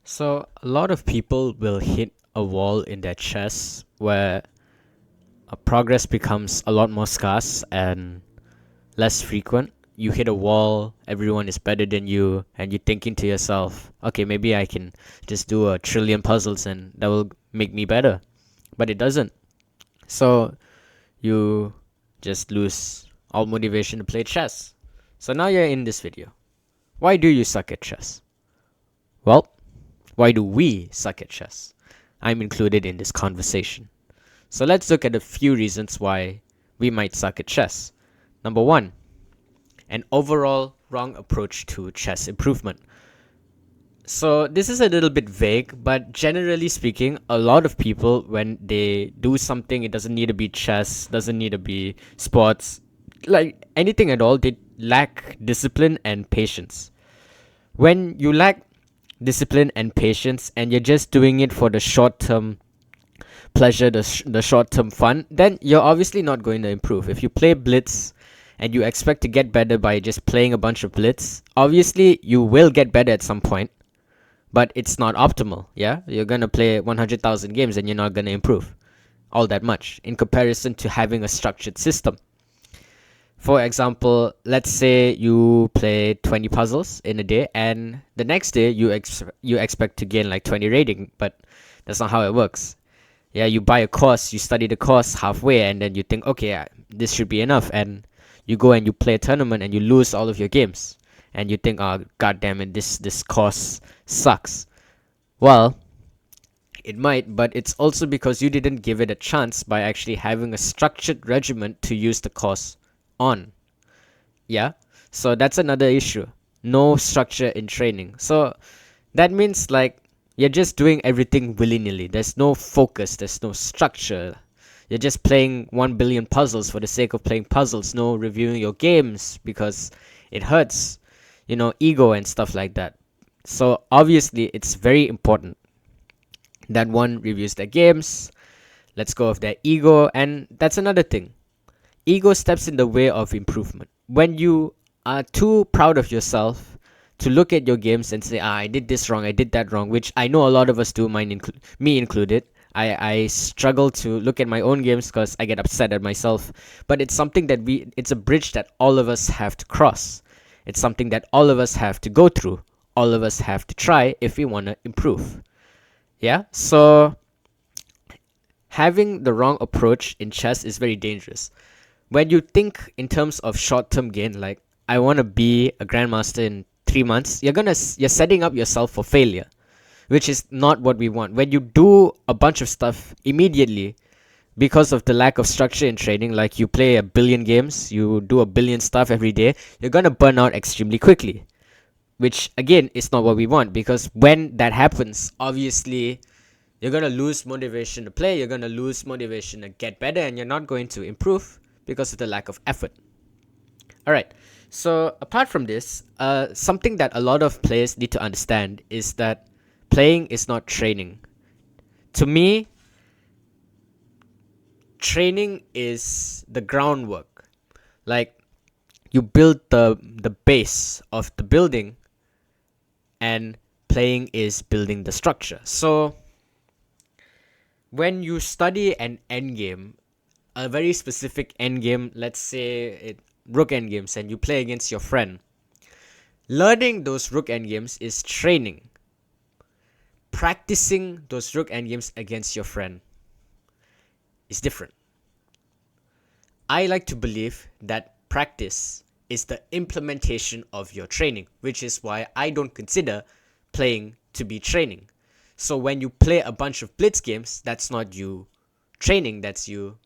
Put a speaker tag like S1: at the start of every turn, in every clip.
S1: So, a lot of people will hit a wall in their chess where progress becomes a lot more scarce and less frequent. You hit a wall, everyone is better than you, and you're thinking to yourself, okay, maybe I can just do a trillion puzzles and that will make me better. But it doesn't. So, you just lose all motivation to play chess. So, now you're in this video. Why do you suck at chess? Well, why do we suck at chess? I'm included in this conversation. So let's look at a few reasons why we might suck at chess. Number one, an overall wrong approach to chess improvement. So this is a little bit vague, but generally speaking, a lot of people, when they do something, it doesn't need to be chess, doesn't need to be sports, like anything at all, they lack discipline and patience. When you lack discipline and patience and you're just doing it for the short term pleasure, the short term fun, then you're obviously not going to improve. If you play Blitz and you expect to get better by just playing a bunch of Blitz, obviously you will get better at some point, but it's not optimal. Yeah, you're gonna play 100,000 games and you're not gonna improve all that much in comparison to having a structured system. For example, let's say you play 20 puzzles in a day, and the next day you expect to gain like 20 rating, but that's not how it works. Yeah, you buy a course, you study the course halfway, and then you think, okay, this should be enough, and you go and you play a tournament and you lose all of your games, and you think, oh god damn it, this course sucks. Well, it might, but it's also because you didn't give it a chance by actually having a structured regimen to use the course on. Yeah, so that's another issue. No structure in training. So that means like you're just doing everything willy-nilly. There's no focus, there's no structure. You're just playing 1 billion puzzles for the sake of playing puzzles, no reviewing your games because it hurts, ego and stuff like that. So obviously it's very important that one reviews their games, lets go of their ego, and that's another thing. Ego steps in the way of improvement. When you are too proud of yourself to look at your games and say, I did this wrong, I did that wrong, which I know a lot of us do, me included. I struggle to look at my own games because I get upset at myself. But it's something that it's a bridge that all of us have to cross. It's something that all of us have to go through. All of us have to try if we want to improve. Yeah? So having the wrong approach in chess is very dangerous. When you think in terms of short-term gain, like I want to be a grandmaster in 3 months, you're setting up yourself for failure, which is not what we want. When you do a bunch of stuff immediately because of the lack of structure in training, like you play a billion games, you do a billion stuff every day, you're gonna burn out extremely quickly, which again is not what we want, because when that happens, obviously you're gonna lose motivation to play, you're gonna lose motivation to get better, and you're not going to improve because of the lack of effort. All right. So apart from this, something that a lot of players need to understand is that playing is not training. To me, training is the groundwork. Like you build the base of the building, and playing is building the structure. So when you study an endgame, a very specific endgame, let's say rook endgames, and you play against your friend, learning those rook endgames is training. Practicing those rook endgames against your friend is different. I like to believe that practice is the implementation of your training, which is why I don't consider playing to be training. So when you play a bunch of blitz games, that's not you training, that's you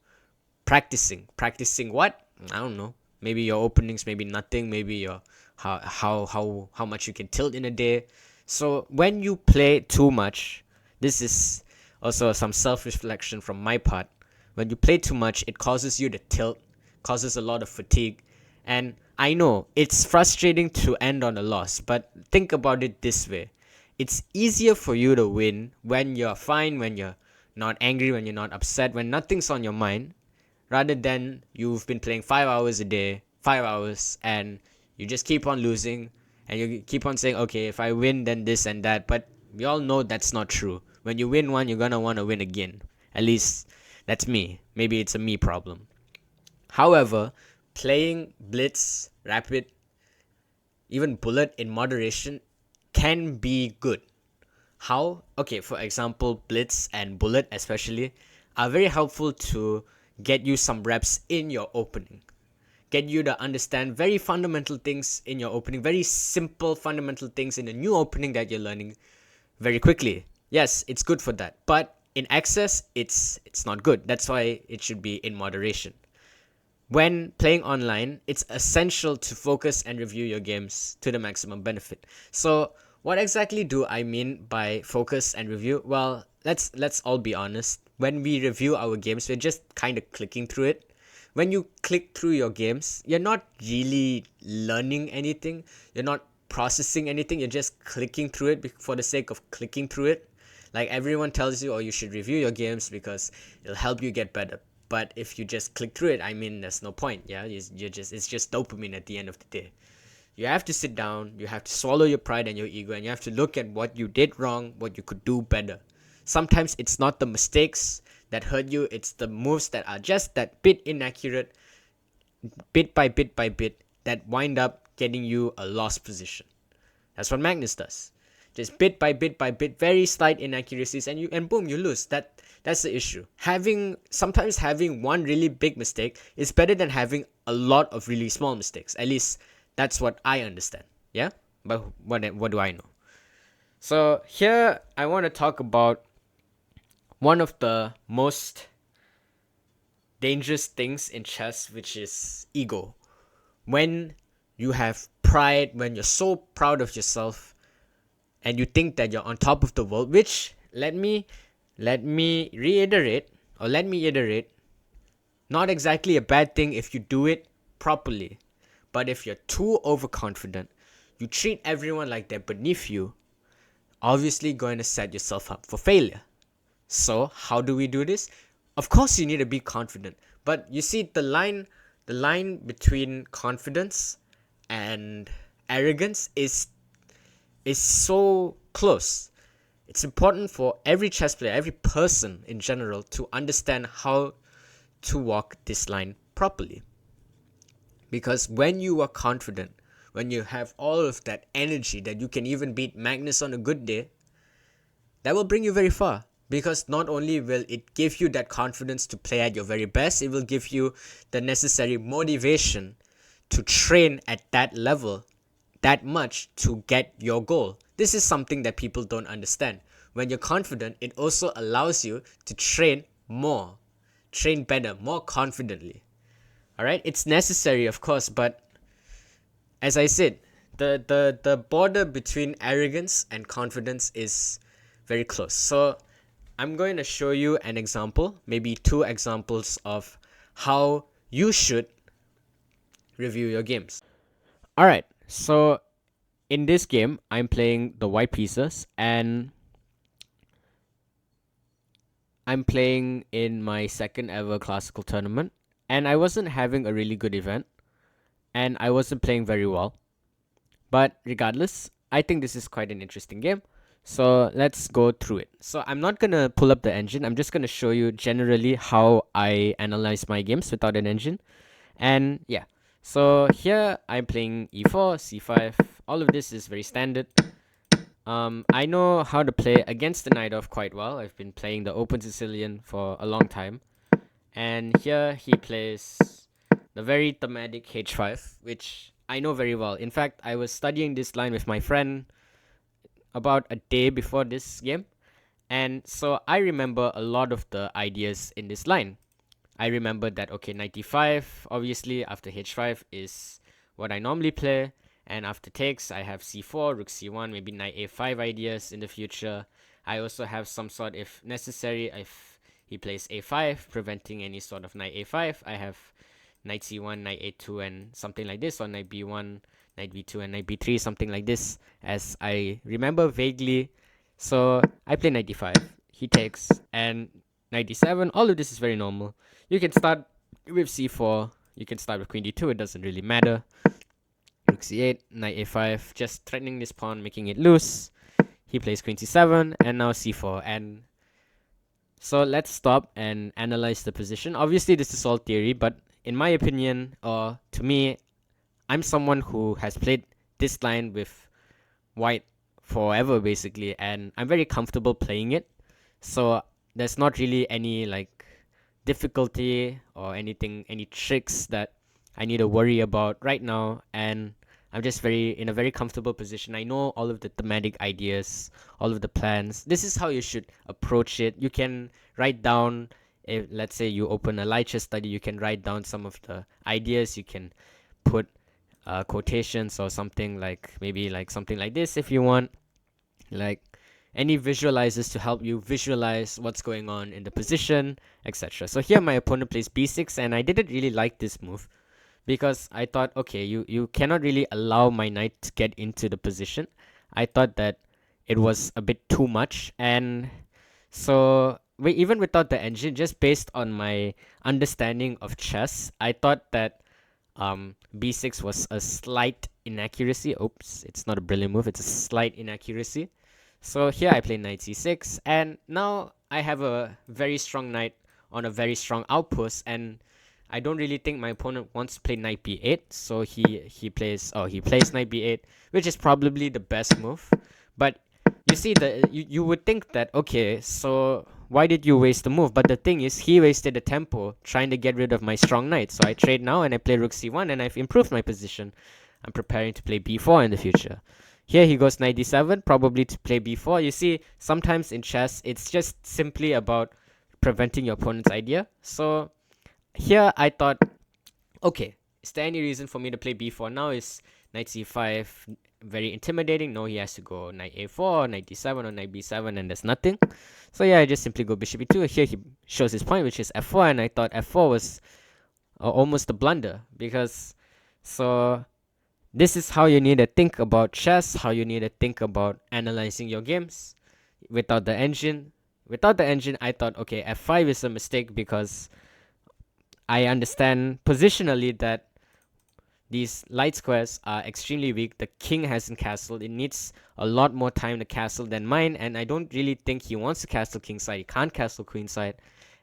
S1: practicing. Practicing what? I don't know. Maybe your openings, maybe nothing, maybe your how much you can tilt in a day. So when you play too much, this is also some self-reflection from my part. When you play too much, it causes you to tilt, causes a lot of fatigue, and I know it's frustrating to end on a loss, but think about it this way. It's easier for you to win when you're fine, when you're not angry, when you're not upset, when nothing's on your mind, rather than you've been playing 5 hours a day, 5 hours, and you just keep on losing, and you keep on saying, okay, if I win, then this and that. But We all know that's not true. When you win one, you're gonna want to win again. At least that's me. Maybe it's a me problem. However, playing blitz, rapid, even bullet in moderation can be good. How? Okay, for example, blitz and bullet especially are very helpful to get you some reps in your opening. Get you to understand very fundamental things in your opening, very simple fundamental things in a new opening that you're learning very quickly. Yes, it's good for that. But in excess, it's not good. That's why it should be in moderation. When playing online, it's essential to focus and review your games to the maximum benefit. So, what exactly do I mean by focus and review? Well, let's all be honest. When we review our games, we're just kind of clicking through it. When you click through your games, you're not really learning anything. You're not processing anything. You're just clicking through it for the sake of clicking through it. Like everyone tells you, oh, you should review your games because it'll help you get better. But if you just click through it, I mean, there's no point. Yeah, it's just dopamine at the end of the day. You have to sit down. You have to swallow your pride and your ego, and you have to look at what you did wrong, what you could do better. Sometimes it's not the mistakes that hurt you. It's the moves that are just that bit inaccurate, bit by bit by bit, that wind up getting you a lost position. That's what Magnus does. Just bit by bit by bit, very slight inaccuracies, and boom, you lose. That's the issue. Sometimes having one really big mistake is better than having a lot of really small mistakes. At least that's what I understand. Yeah? But what do I know? So here I want to talk about one of the most dangerous things in chess, which is ego. When you have pride, when you're so proud of yourself and you think that you're on top of the world, which let me iterate, not exactly a bad thing if you do it properly. But if you're too overconfident, you treat everyone like they're beneath you, obviously going to set yourself up for failure. So how do we do this? Of course you need to be confident. But you see the line between confidence and arrogance is so close. It's important for every chess player, every person in general, to understand how to walk this line properly. Because when you are confident, when you have all of that energy that you can even beat Magnus on a good day, that will bring you very far. Because not only will it give you that confidence to play at your very best, it will give you the necessary motivation to train at that level that much to get your goal. This is something that people don't understand. When you're confident, it also allows you to train more, train better, more confidently. Alright, it's necessary, of course, but as I said, the border between arrogance and confidence is very close. So I'm going to show you an example, maybe two examples of how you should review your games. Alright, so in this game, I'm playing the white pieces and I'm playing in my second ever classical tournament, and I wasn't having a really good event, and I wasn't playing very well. But regardless, I think this is quite an interesting game. So let's go through it. So I'm not going to pull up the engine. I'm just going to show you generally how I analyze my games without an engine. And yeah, so here I'm playing e4, c5. All of this is very standard. I know how to play against the knight off quite well. I've been playing the open Sicilian for a long time. And here he plays the very thematic h5, which I know very well. In fact, I was studying this line with my friend about a day before this game. And so I remember a lot of the ideas in this line. I remember that, okay, knight d5, obviously, after h5 is what I normally play. And after takes, I have c4, rook c1, maybe knight a5 ideas in the future. I also have some sort, if necessary, if he plays a5, preventing any sort of knight a5. I have knight c1, knight a2, and something like this, or knight b1, knight b2, and knight b3, something like this, as I remember vaguely. So I play knight d5, he takes, and knight d7. All of this is very normal. You can start with c4, you can start with queen d2, it doesn't really matter. Rook c8, knight a5, just threatening this pawn, making it loose. He plays queen c7 and now c4. And so let's stop and analyze the position. Obviously, this is all theory, but in my opinion, or to me, I'm someone who has played this line with white forever basically, and I'm very comfortable playing it. So there's not really any like difficulty or anything, any tricks that I need to worry about right now. And I'm just in a very comfortable position. I know all of the thematic ideas, all of the plans. This is how you should approach it. You can write down, if let's say you open a light chess study, you can write down some of the ideas. You can put quotations or something, like maybe like something like this if you want, like any visualizers to help you visualize what's going on in the position, etc. So here my opponent plays b6, and I didn't really like this move because I thought, okay, you cannot really allow my knight to get into the position. I thought that it was a bit too much, and so even without the engine, just based on my understanding of chess, I thought that b6 was a slight inaccuracy. Oops, it's not a brilliant move, it's a slight inaccuracy. So here I play knight c6, and now I have a very strong knight on a very strong outpost, and I don't really think my opponent wants to play knight b8, so he plays knight b8, which is probably the best move. But you see, you would think that, okay, so why did you waste the move? But the thing is, he wasted the tempo trying to get rid of my strong knight. So I trade now and I play rook c1, and I've improved my position. I'm preparing to play b4 in the future. Here he goes knight d7, probably to play b4. You see, sometimes in chess, it's just simply about preventing your opponent's idea. So here I thought, okay, is there any reason for me to play b4 now? Is knight c5 very intimidating? No, he has to go knight a4, knight d7, or knight b7, and there's nothing. So yeah, I just simply go bishop e2. Here he shows his point, which is f4, and I thought f4 was almost a blunder, because so this is how you need to think about chess, how you need to think about analyzing your games without the engine. Without the engine, I thought, okay, f5 is a mistake because I understand positionally that these light squares are extremely weak. The king hasn't castled. It needs a lot more time to castle than mine, and I don't really think he wants to castle kingside. He can't castle queenside.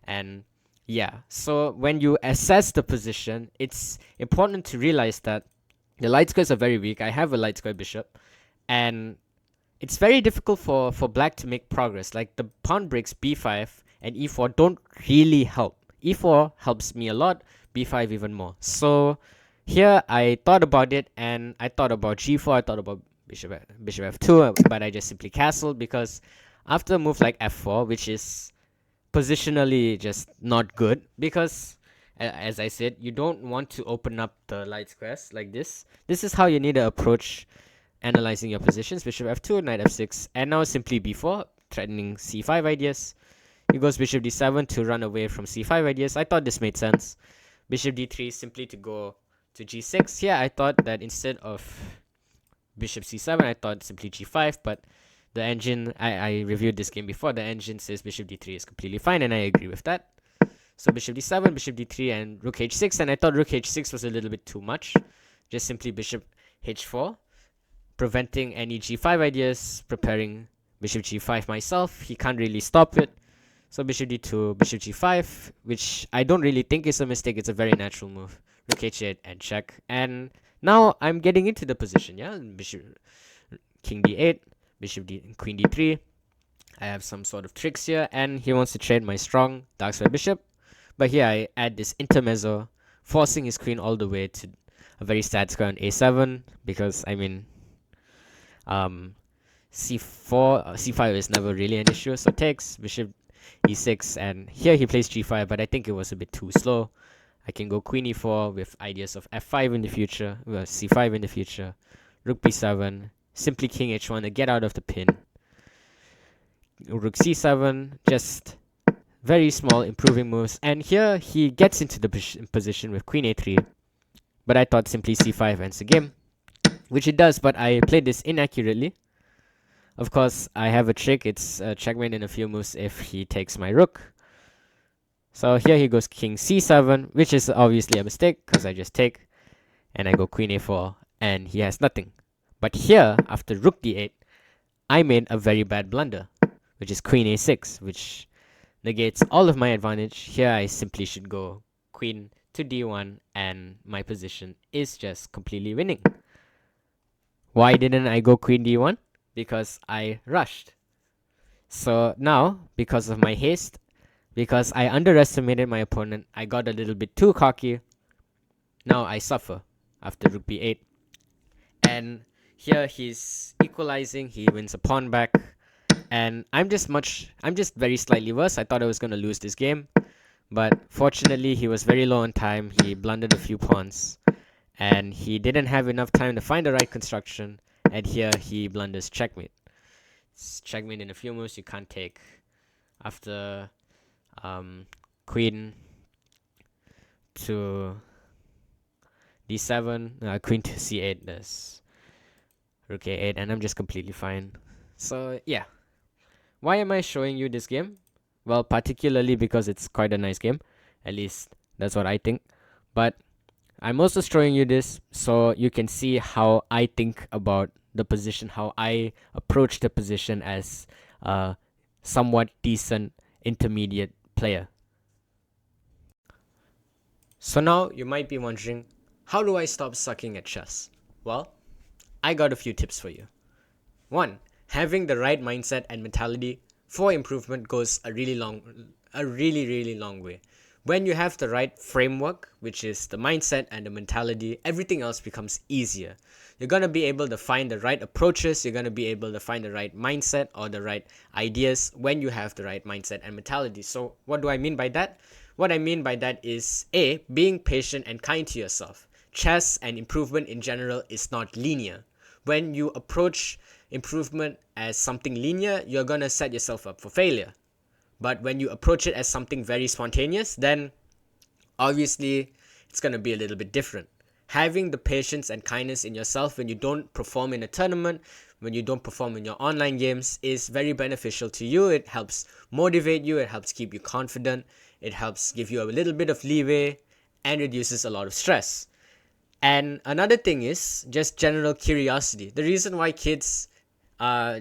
S1: And yeah, so when you assess the position, it's important to realize that the light squares are very weak. I have a light square bishop, and it's very difficult for black to make progress. Like, the pawn breaks b5 and e4 don't really help. e4 helps me a lot, b5 even more. So here I thought about it, and I thought about g4, I thought about bishop f2, but I just simply castled, because after a move like f4, which is positionally just not good, because as I said, you don't want to open up the light squares like this. This is how you need to approach analyzing your positions. Bishop f2, knight f6, and now simply b4, threatening c5 ideas. He goes bishop d7 to run away from c5 ideas. I thought this made sense. Bishop d3 simply to go to g6. Here I thought that instead of bishop c7, I thought simply g5, but the engine, I reviewed this game before, the engine says bishop d3 is completely fine, and I agree with that. So bishop d7, bishop d3, and rook h6, and I thought rook h6 was a little bit too much. Just simply bishop h4, preventing any g5 ideas, preparing bishop g5 myself. He can't really stop it. So bishop d2, bishop g5, which I don't really think is a mistake. It's a very natural move. Rook h8 and check. And now I'm getting into the position, yeah? Bishop, king d8, queen d3. I have some sort of tricks here, and he wants to trade my strong dark square bishop. But here I add this intermezzo, forcing his queen all the way to a very sad square on a7, because, I mean, c5 is never really an issue, so takes bishop e6, and here he plays g5, but I think it was a bit too slow. I can go queen e4 with ideas of f5 in the future, well, c5 in the future, rook b7, simply king h1 to get out of the pin, rook c7, just very small improving moves, and here he gets into the position with queen a3, but I thought simply c5 ends the game, which it does, but I played this inaccurately. Of course, I have a trick. It's checkmate in a few moves if he takes my rook. So here he goes king c7, which is obviously a mistake because I just take, and I go queen a4, and he has nothing. But here, after rook d8, I made a very bad blunder, which is queen a6, which negates all of my advantage. Here I simply should go queen to d1 and my position is just completely winning. Why didn't I go queen d1? Because I rushed. So now, because of my haste, because I underestimated my opponent, I got a little bit too cocky. Now I suffer after rook b8. And here he's equalizing, he wins a pawn back. And I'm just very slightly worse. I thought I was going to lose this game. But fortunately, he was very low on time. He blundered a few pawns. And he didn't have enough time to find the right construction. And here he blunders checkmate. It's checkmate in a few moves you can't take. After queen to d7, queen to c8, there's rook a8, and I'm just completely fine. So yeah, why am I showing you this game? Well, particularly because it's quite a nice game. At least that's what I think. But I'm also showing you this so you can see how I think about the position, how I approach the position as a somewhat decent intermediate player. So now you might be wondering, how do I stop sucking at chess? Well, I got a few tips for you. 1. Having the right mindset and mentality for improvement goes a really long way. When you have the right framework, which is the mindset and the mentality, everything else becomes easier. You're going to be able to find the right approaches, you're going to be able to find the right mindset or the right ideas when you have the right mindset and mentality. So what do I mean by that? What I mean by that is A, being patient and kind to yourself. Chess and improvement in general is not linear. When you approach improvement as something linear, you're going to set yourself up for failure. But when you approach it as something very spontaneous, then obviously it's going to be a little bit different. Having the patience and kindness in yourself when you don't perform in a tournament, when you don't perform in your online games, is very beneficial to you. It helps motivate you, it helps keep you confident, it helps give you a little bit of leeway, and reduces a lot of stress. And another thing is just general curiosity. The reason why kids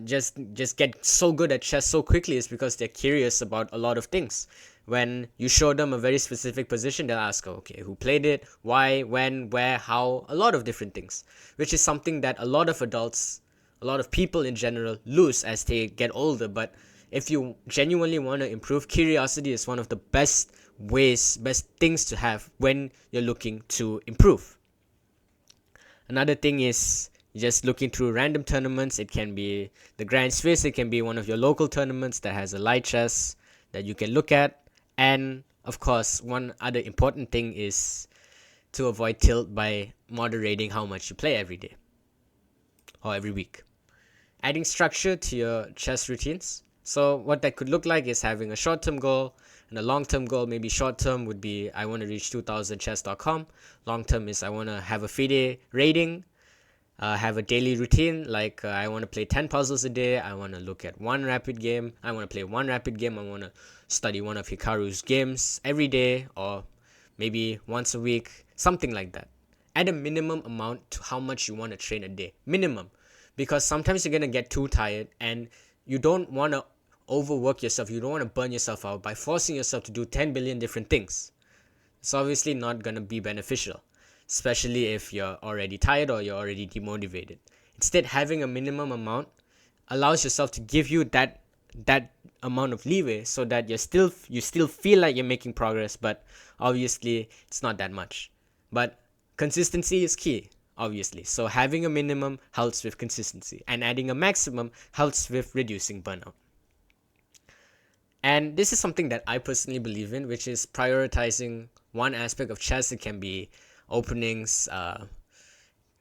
S1: just get so good at chess so quickly is because they're curious about a lot of things. When you show them a very specific position, they'll ask, okay, who played it, why, when, where, how, a lot of different things, which is something that a lot of adults, a lot of people in general lose as they get older. But if you genuinely want to improve, curiosity is one of the best things to have when you're looking to improve. Another thing is just looking through random tournaments. It can be the Grand Swiss, it can be one of your local tournaments that has a light chess that you can look at. And of course, one other important thing is to avoid tilt by moderating how much you play every day or every week. Adding structure to your chess routines. So what that could look like is having a short-term goal and a long-term goal. Maybe short-term would be I want to reach 2000chess.com. Long-term is I want to have a FIDE rating, have a daily routine, like I want to play 10 puzzles a day, I want to look at one rapid game, I want to play one rapid game, I want to study one of Hikaru's games every day or maybe once a week, something like that. Add a minimum amount to how much you want to train a day. Minimum. Because sometimes you're going to get too tired and you don't want to overwork yourself. You don't want to burn yourself out by forcing yourself to do 10 billion different things. It's obviously not going to be beneficial, especially if you're already tired or you're already demotivated. Instead, having a minimum amount allows yourself to give you that amount of leeway so that you still feel like you're making progress, but obviously it's not that much. But consistency is key, obviously. So having a minimum helps with consistency, and adding a maximum helps with reducing burnout. And this is something that I personally believe in, which is prioritizing one aspect of chess. It can be openings,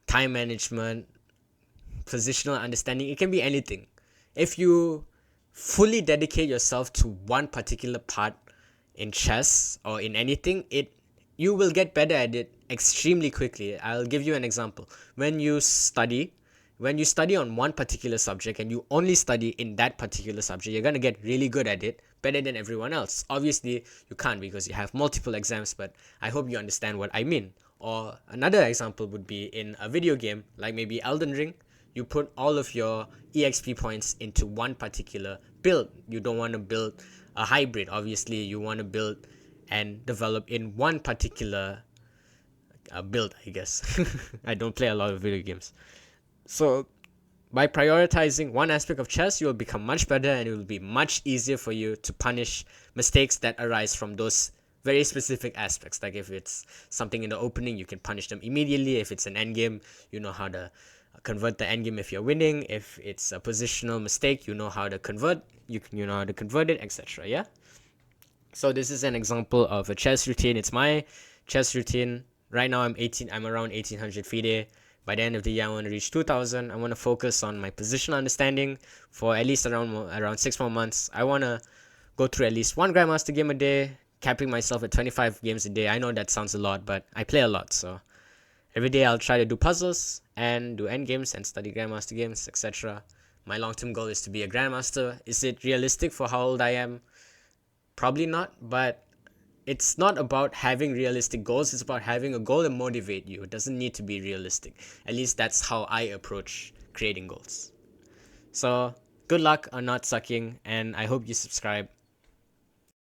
S1: time management, positional understanding. It can be anything. If you fully dedicate yourself to one particular part in chess or in anything, you will get better at it extremely quickly. I'll give you an example. When you study on one particular subject and you only study in that particular subject, you're going to get really good at it, better than everyone else. Obviously, you can't because you have multiple exams, but I hope you understand what I mean. Or another example would be in a video game, like maybe Elden Ring. You put all of your EXP points into one particular build. You don't want to build a hybrid. Obviously, you want to build and develop in one particular build, I guess. I don't play a lot of video games. So by prioritizing one aspect of chess, you will become much better, and it will be much easier for you to punish mistakes that arise from those very specific aspects. Like if it's something in the opening, you can punish them immediately. If it's an endgame, you know how to convert the endgame if you're winning. If it's a positional mistake, you know how to convert. You know how to convert it, etc. Yeah. So this is an example of a chess routine. It's my chess routine. Right now I'm around 1800 FIDE. By the end of the year I want to reach 2000. I want to focus on my positional understanding for at least around 6 more months. I want to go through at least one grandmaster game a day, capping myself at 25 games a day. I know that sounds a lot, but I play a lot, so every day I'll try to do puzzles and do end games and study grandmaster games, etc. My long-term goal is to be a grandmaster. Is it realistic for how old I am? Probably not, but it's not about having realistic goals. It's about having a goal and motivate you. It doesn't need to be realistic. At least that's how I approach creating goals. So good luck on not sucking, and I hope you subscribe.